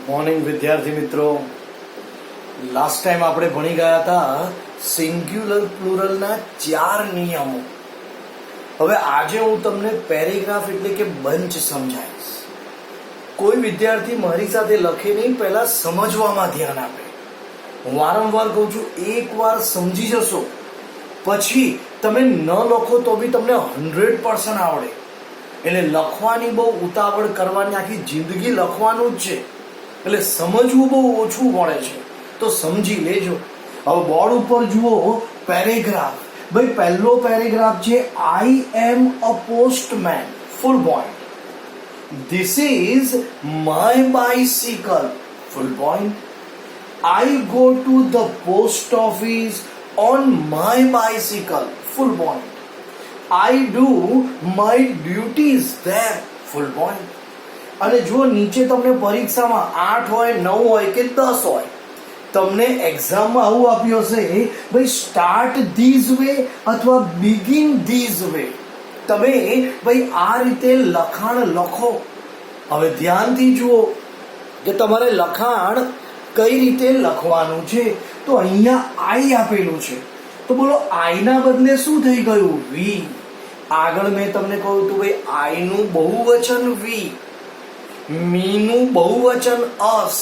Morning વિદ્યાર્થી મિત્રો, last time આપણે ભણી ગયા હતા સિંગ્યુલર પ્લુરલના 4 નિયમો. હવે આજે હું તમને પેરેગ્રાફ એટલે કે બંચ સમજાવીશ. કોઈ વિદ્યાર્થી મારી સાથે લખે નહીં, પહેલા સમજવામાં ધ્યાન આપે. હું વારંવાર કહું છું, એકવાર સમજી જશો પછી તમે ન લખો તો બી તમને 100% આવડે. એટલે લખવાની બહુ ઉતાવળ કરવાની, આખી જિંદગી લખવાનું જ છે, એટલે સમજવું બહુ ઓછું પડે છે, તો સમજી લેજો. હવે બોર્ડ ઉપર જુઓ પેરેગ્રાફ. ભાઈ પહેલો પેરેગ્રાફ છે, I am a postman, full point. This is my bicycle, full point. I go to the post office on my bicycle, full point. I do my duties there, full point. અને જો નીચે તમને પરીક્ષામાં 8 હોય, 9 હોય કે 10 હોય, તમને એક્ઝામમાં આવું આપ્યું હશે, ભાઈ સ્ટાર્ટ ધીસ વે અથવા બિગિન ધીસ વે. તમે ભાઈ આ રીતે લખાણ લખો. હવે ધ્યાનથી જુઓ કે તમારે લખાણ કઈ રીતે લખવાનું છે. તો અહીંયા આઈ આપેલું છે, તો બોલો આઈ ના બદલે શું થઈ ગયું? વી. આગળ મેં તમને કહ્યું હતું ભાઈ આઈ નું બહુવચન વી, મી નું બહુવચન અસ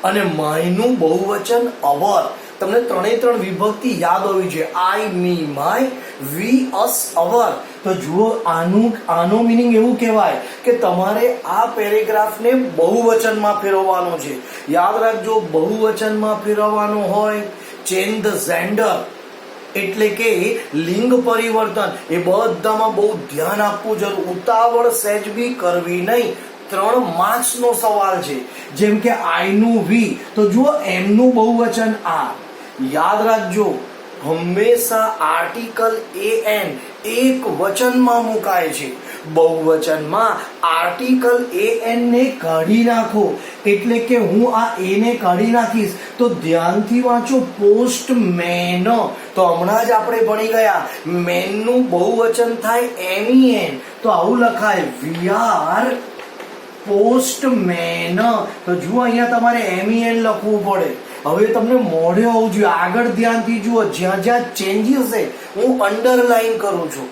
અને માય નું બહુવચન અવર. તમને 3 વિભક્તિ યાદ હોવી જોઈએ. આઈ, મી, માય, વી, અસ, અવર. તો જુઓ આનો મિનિંગ એવું કહેવાય કે તમારે આ પેરેગ્રાફને બહુવચનમાં ફેરવવાનો છે. યાદ રાખજો, બહુવચનમાં ફેરવવાનું હોય ચેન્જ ધ જેન્ડર એટલે કે લિંગ પરિવર્તન. એ બધામાં બહુ ધ્યાન આપવું જરૂર. ઉતાવળ સહેજ બી કરવી નહીં. 3 માર્ક્સ નો સવાલ છે. જેમ કે આઈ નું વી, તો જુઓ એમ નું બહુવચન આ. યાદ રાખજો, હંમેશા આર્ટિકલ એન એક વચનમાં મુકાય છે. બહુવચનમાં આર્ટિકલ એન ને કાઢી નાખો, એટલે કે હું આ એ ને કાઢી નાખીશ. તો ધ્યાનથી વાંચો, પોસ્ટમેન. તો હમણાં જ આપણે ભણી ગયા, મેન નું બહુવચન થાય એમઈએન, તો આવું લખાય, વી આર પોસ્ટમેન. તો જુઓ અહીંયા તમારે એમઈએન લખવું પડે. હવે તમને મોઢે હોવું જોઈએ. આગળ ધ્યાનથી જુઓ, જ્યાં જ્યાં ચેન્જીસ છે હું અંડરલાઈન કરું છું,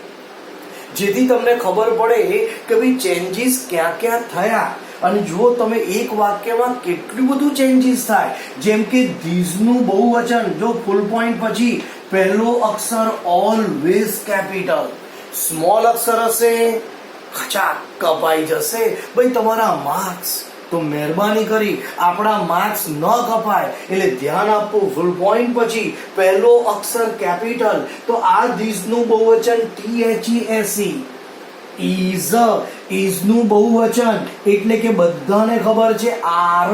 જેથી તમને ખબર પડે કે ભાઈ ચેન્જીસ ક્યાં ક્યાં થયા. અને જુઓ તમે એક વાક્યમાં કેટલું બધું ચેન્જીસ થાય. જેમ કે ધીઝ નું બહુવચન, જો ફૂલ પોઈન્ટ પછી પહેલો અક્ષર ઓલવેઝ કેપિટલ, સ્મોલ અક્ષર હશે ખચાક કપાઈ જશે. ભાઈ તમારા માર્ક્સ. તો મહેરબાની કરી આપણા માર્ક્સ ન કપાય એટલે ધ્યાન આપવું. ફૂલ પોઈન્ટ પછી પહેલો અક્ષર કેપિટલ, તો આ ધીઝ નું બહુવચન THESE. ઇઝ નું બહુવચન એટલે કે બધાને ખબર છે આર.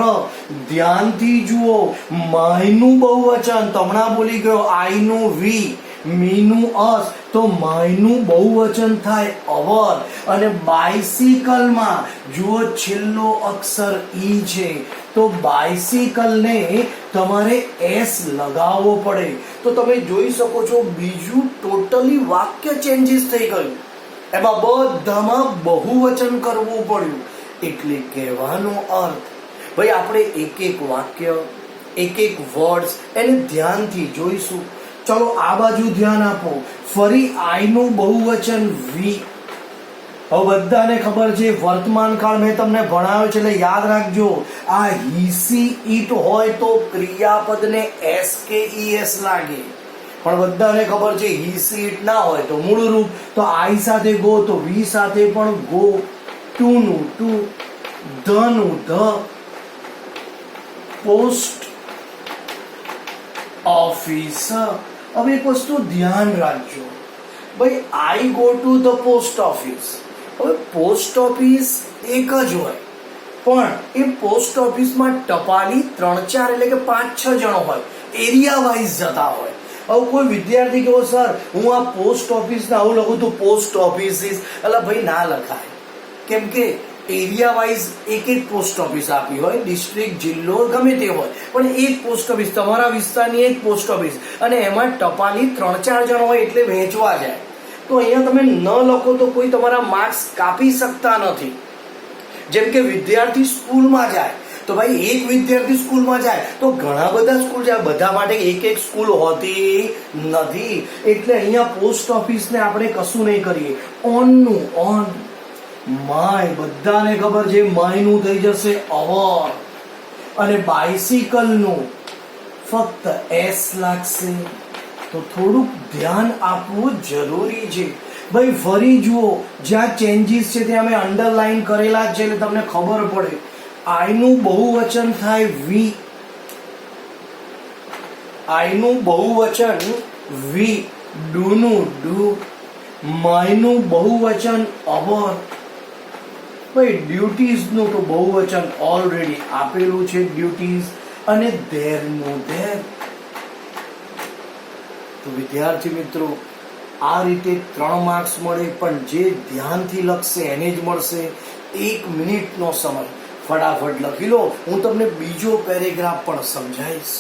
ધ્યાનથી જુઓ, માય નું બહુવચન, તમણા બોલી ગયો, આઈ નું વી, મી નું અસ, તો માય નું બહુવચન થાય અવર. અને બાઇસિકલમાં જુઓ છેલ્લો અક્ષર ઈ છે, તો બાઇસિકલ ને તમારે એસ લગાવવો પડે. તો તમે જોઈ શકો છો, બીજું ટોટલી વાક્ય ચેન્જીસ થઈ ગયું. એમાં બધામાં બહુવચન કરવું પડ્યું. એટલે કહેવાનો અર્થ, ભાઈ આપણે એક વાક્ય, એક વર્ડ્સ એને ધ્યાનથી જોઈશું. ચલો આ બાજુ ધ્યાન આપો. ફરી આઈ નું બહુવચન વી. હવે બધાને ખબર છે, વર્તમાન કાળ મેં તમને ભણાવ્યો છે, એટલે યાદ રાખજો. આ હીસી ઈટ હોય તો ક્રિયાપદને SKES લાગે, પણ બધાને ખબર છે હીસી ઈટ ના હોય તો મૂળ રૂપ. તો આઈ સાથે ગો, તો વી સાથે પણ ગો. ટુ નું ટુ, ધ નું ધ, પોસ્ટ ઓફિસ. હવે એક વસ્તુ ધ્યાન રાખજો, ભાઈ આઈ go to the post office. હવે પોસ્ટ ઓફિસ એક જ હોય, પણ એ પોસ્ટ ઓફિસમાં ટપાલી 3-4 એટલે કે 5-6 જણો હોય, એરિયા વાઇઝ જતા હોય. હવે કોઈ વિદ્યાર્થી કહો, સર હું આ પોસ્ટ ઓફિસ ને આવું લખું તો પોસ્ટ ઓફિસીસ, એટલે ભાઈ ના લખાય. કેમ કે એરિયા વાઇઝ એક પોસ્ટ ઓફિસ આપી હોય, ડિસ્ટ્રિક્ટ, જિલ્લો ગમે તે હોય, પણ એક પોસ્ટ ઓફિસ, તમારા વિસ્તારની એક પોસ્ટ ઓફિસ, અને એમાં ટપાલી 3-4 જણ હોય એટલે વહેંચવા જાય. તો અહીંયા તમે ન લખો તો કોઈ તમારા માર્ક્સ કાપી શકતા નથી. જેમ કે વિદ્યાર્થી સ્કૂલમાં જાય તો ભાઈ એક વિદ્યાર્થી સ્કૂલમાં જાય તો ઘણા બધા સ્કૂલ જાય, બધા માટે એક એક સ્કૂલ હોતી નથી. એટલે અહીંયા પોસ્ટ ઓફિસને આપણે કશું નહીં કરીએ. ઓનનું ઓન, માય બધાને ખબર છે માયનું થઈ જશે અવર, અને બાઇસિકલનું ફક્ત એસ લાગશે. તો થોડુંક ધ્યાન આપવું જરૂરી છે. ભાઈ ફરી જુઓ, જ્યાં ચેન્જીસ છે ત્યાં મેં અંડરલાઈન કરેલા છે એટલે તમને ખબર પડે. આઈ નું બહુવચન થાય વી, આઈ નું બહુવચન વી, ડુ નું ડુ, માય નું બહુવચન અવર. ભાઈ ડ્યુટીઝ નું તો બહુવચન ઓલરેડી આપેલું છે ડ્યુટીઝ, અને ધેર નું ધેર. તો વિદ્યાર્થી મિત્રો, આ રીતે 3 માર્ક્સ મળે, પણ જે ધ્યાનથી લખશે એને જ મળશે. 1 મિનિટનો સમય, ફટાફટ લખી લો. હું તમને બીજો પેરેગ્રાફ પણ સમજાવીશ.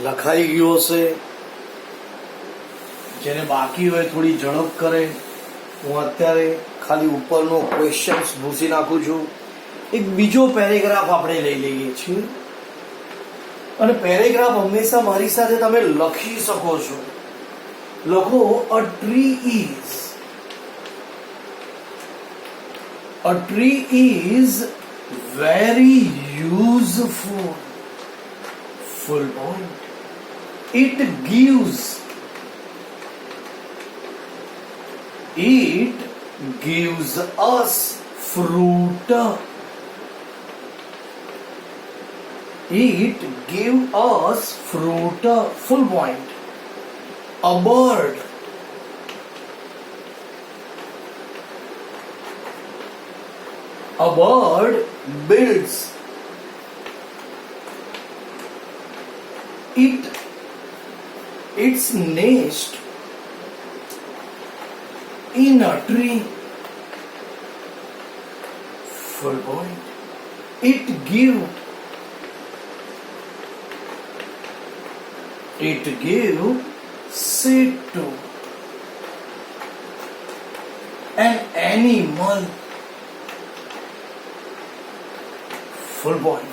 લખાઈ ગયો હશે. જેને બાકી હોય થોડી ઝડપ કરે. હું અત્યારે ખાલી ઉપરનો ક્વેશ્ચન્સ ભૂસી નાખું છું. એક બીજો પેરેગ્રાફ આપણે લઈ લઈએ છીએ, અને પેરેગ્રાફ હંમેશા મારી સાથે તમે લખી શકો છો. લખો, a tree is very useful. Full point. It gives us fruit. It gives us fruit. Full point. A bird. A bird builds its nest in a tree. Full point. It gives seed to an animal. Full point.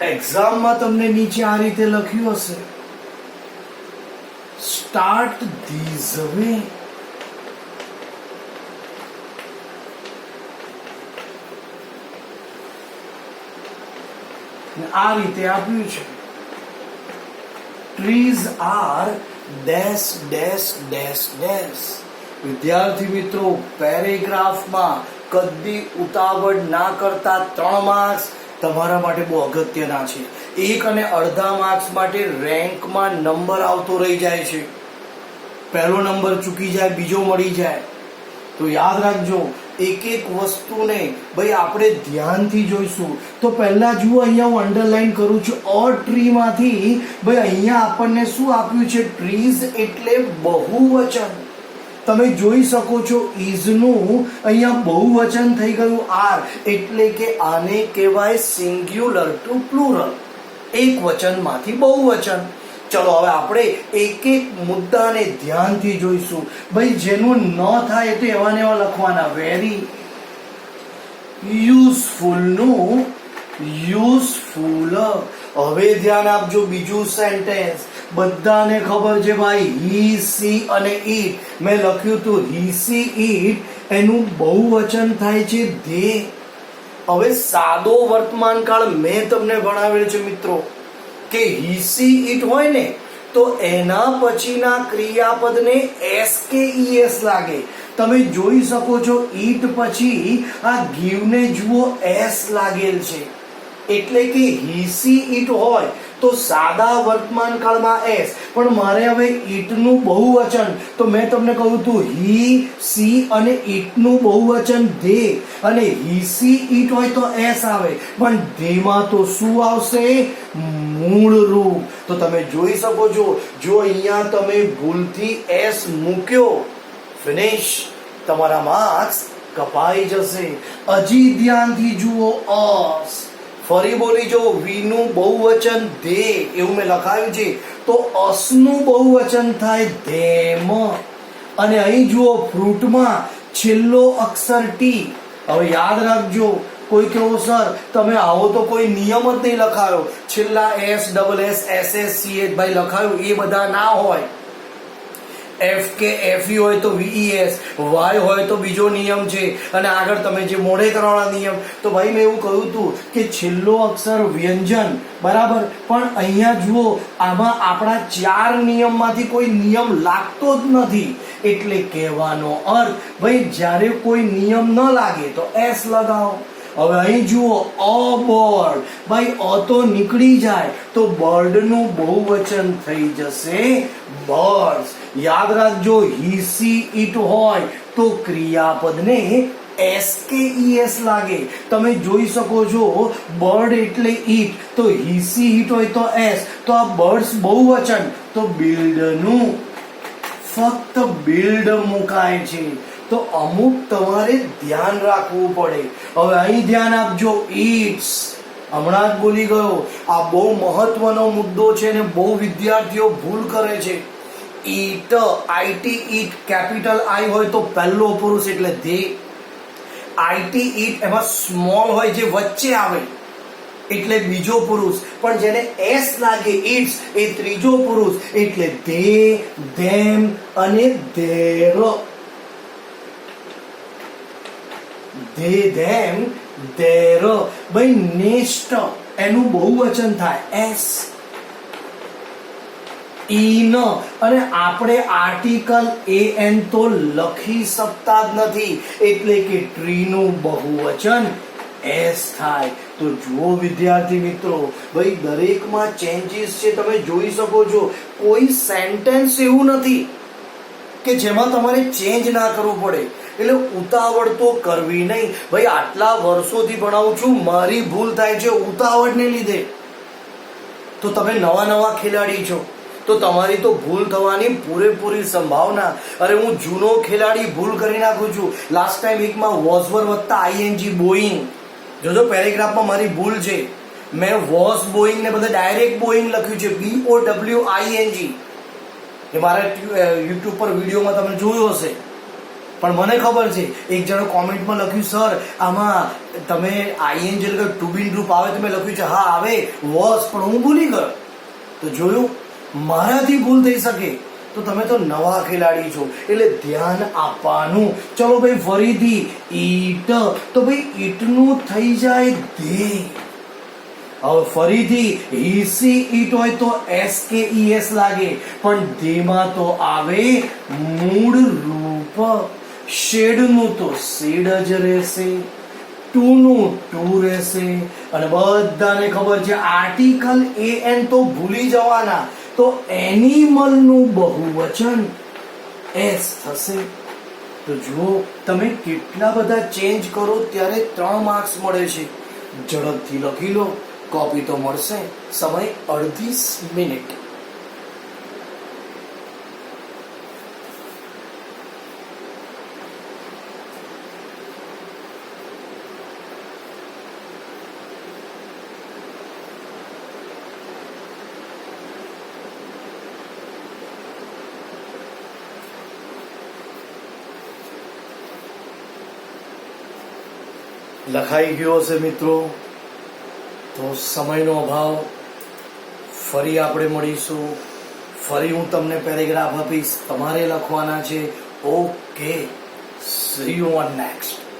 એક્ઝામમાં તમને નીચે આ રીતે લખ્યું હશે, start this way. આ રીતે આપ્યું છે, trees are dash dash dash dash. વિદ્યાર્થી મિત્રો, પેરેગ્રાફમાં કદી ઉતાવળ ના કરતા 3 માર્ક્સ તમારા માટે બહુ અગત્યના છે. 1 અને અડધા માર્ક્સ માટે રેન્કમાં નંબર આવતો રહી જાય છે. પહેલો નંબર ચૂકી જાય, બીજો મળી જાય. તો યાદ રાખજો, એક એક વસ્તુને ભાઈ આપણે ધ્યાનથી જોઈશું. તો પહેલા જુઓ, અહીંયા હું અંડરલાઈન કરું છું, અ ટ્રી માંથી ભાઈ અહીંયા આપણને શું આપ્યું છે? ટ્રીઝ એટલે બહુવચન. તમે જોઈ શકો છો, ઇઝનું અહીંયા બહુવચન થઈ ગયું આર, એટલે કે આને કહેવાય સિંગ્યુલર ટુ પ્લુરલ. એક વચનમાંથી બહુવચન. ચલો હવે આપણે એક એક મુદ્દાને ધ્યાનથી જોઈશું. ભાઈ જેનું ન થાય તો એવા ને એવા લખવાના. વેરી યુઝફુલ નું યુઝફુલ. હવે ધ્યાન આપજો, બીજું સેન્ટેન્સ બધાને ખબર છે ભાઈ, હી સી અને ઈટ. મેં લખ્યું હતું હી સી ઈટ એનું બહુવચન થાય છે ધે. હવે સાદો વર્તમાન કાળ મેં તમને ભણાવેલ છે મિત્રો કે હી સી ઈટ હોય ને તો એના પછીના ક્રિયાપદને એસ કે ઈએસ લાગે. તમે જોઈ શકો છો ઈટ પછી આ ગીવને જુઓ એસ લાગેલ છે, એટલે કે હી સી ઈટ હોય તો સાદા વર્તમાન કાળમાં એસ, પણ મારે હવે ઈટનું બહુવચન, તો મેં તમને કહ્યું હતું હી સી અને ઈટનું બહુવચન ધે, અને હી સી ઈટ હોય તો એસ આવે, પણ ધેમાં તો શું આવશે? મૂળ રૂપ. તો તમે જોઈ શકો છો જો અહીંયા તમે ભૂલથી એસ મૂક્યો, ફિનિશ, તમારા માર્ક્સ કપાઈ જશે. હજી ધ્યાનથી જુઓ અસ. ફરી બોલી જો વી નું બહુવચન ધે એવું મેં લખાયું છે, તો અસનું બહુવચન થાય ધેમ. અને અહીં જુઓ ફ્રૂટમાં છેલ્લો અક્ષર ટી. હવે યાદ રાખજો, કોઈ કહો સર તમે આવો તો કોઈ નિયમ જ નહીં લખાયો, છેલ્લા S double S S S C H ભાઈ લખાયું એ બધા ના હોય. એફ કે એફઈ હોય તો વીઈએસ, વાય હોય તો બીજો નિયમ છે, અને આગળ તમે જે મોઢે કરવાના નિયમ. તો ભાઈ મેં એવું કહ્યું હતું કે છેલ્લો અક્ષર વ્યંજન, બરાબર, પણ અહીંયા જુઓ આમાં આપણા 4 નિયમમાંથી કોઈ નિયમ લાગતો જ નથી. એટલે કહેવાનો અર્થ ભાઈ જ્યારે કોઈ નિયમ ન લાગે તો એસ લગાવો. હવે અહીં જુઓ અ બર્ડ, ભાઈ અ તો નીકળી જાય તો બર્ડ નું બહુવચન થઈ જશે બર્ડ્સ. યાદ રાખજો હી સી ઈટ હોય તો ક્રિયાપદને એસ કે ઈએસ લાગે. તમે જોઈ શકો છો બર્ડ એટલે ઈટ, તો હી સી ઈટ હોય તો એસ, તો આ બર્ડ્સ બહુવચન, તો બિલ્ડ નું ફક્ત બિલ્ડ મુકાય છે. તો અમુક તમારે ધ્યાન રાખવું પડે. હવે અહીં ધ્યાન આપજો, ઈટ્સ હમણાં જ બોલી ગયો, આ બહુ મહત્વનો મુદ્દો છે ને બહુ વિદ્યાર્થીઓ ભૂલ કરે છે. ઈટ, આઈટી ઈટ, કેપિટલ આઈ હોય તો પહેલો પુરુષ એટલે ધે. આઈટી ઈટ એમાં સ્મોલ હોય જે વચ્ચે આવે એટલે બીજો પુરુષ, પણ જેને એસ લાગે ઈટ્સ એ ત્રીજો પુરુષ એટલે ધે, ધેમ અને ધેર. They them there. ભાઈ નેસ્ટ એનું બહુવચન થાય એસ. ઈન, અને આપણે આર્ટિકલ એ એન તો લખી શકતા જ નથી, એટલે કે ટ્રી નું બહુવચન એસ થાય. તો જુઓ વિદ્યાર્થી મિત્રો, ભાઈ દરેકમાં ચેન્જીસ છે, તમે જોઈ શકો છો. કોઈ સેન્ટેન્સ એવું નથી કે જેમાં તમારે ચેન્જ ના કરવું પડે. એટલે ઉતાવળ તો કરવી નહીં ભાઈ. આટલા વર્ષોથી ભણાવું છું, મારી ભૂલ થાય છે ઉતાવળને લીધે. તો તમે નવા ખેલાડી છો તો તમારી તો ભૂલ થવાની પૂરેપૂરી સંભાવના. અરે હું જૂનો ખેલાડી ભૂલ કરી નાખું છું. લાસ્ટ ટાઈમ વીકમાં વોઝ વર વત્તા આઈએનજી બોઈંગ, જોજો પેરેગ્રાફમાં મારી ભૂલ છે. મેં વોઝ બોઈંગ ને બધા ડાયરેક્ટ બોઈંગ લખ્યું છે, BOWING. એ મારા યુટ્યુબ પર વિડીયોમાં તમે જોયું હશે. પણ મને ખબર છે એક જણો કોમેન્ટમાં લખ્યું સર આમાં તમે આઈએનજી એટલે ટુ બી ગ્રુપ આવે તો મેં લખ્યું છે હા આવે વોઝ, પણ હું ભૂલી ગયો. તો જોયું, મારાથી ભૂલ થઈ શકે. તો તમે તો નવા ખેલાડી છો એટલે ધ્યાન આપવાનું. ચલો ભાઈ ફરીથી ઈટ, તો ભાઈ ઈટ નું થઈ જાય ધે. હવે ફરીથી હી સી ઈટ હોય તો એસ કે ઈએસ લાગે, પણ ધેમાં તો આવે મૂળ રૂપ. શેડ નું તો શેડ જ રહેશે, ટુ નું ટુ રહેશે, અને બધાને ખબર છે આર્ટિકલ એ એન તો ભૂલી જવાના. તો એનિમલ નું બહુવચન એસ થશે. તો જુઓ તમે કેટલા બધા ચેન્જ કરો ત્યારે 3 માર્ક્સ મળે છે. ઝડપથી લખી લો, કોપી તો મળશે. સમય 30 મિનિટ. લખાઈ ગયો હશે મિત્રો. તો સમયનો અભાવ, ફરી આપણે મળીશું. ફરી હું તમને પેરેગ્રાફ આપીશ, તમારે લખવાના છે. Okay, See you on next.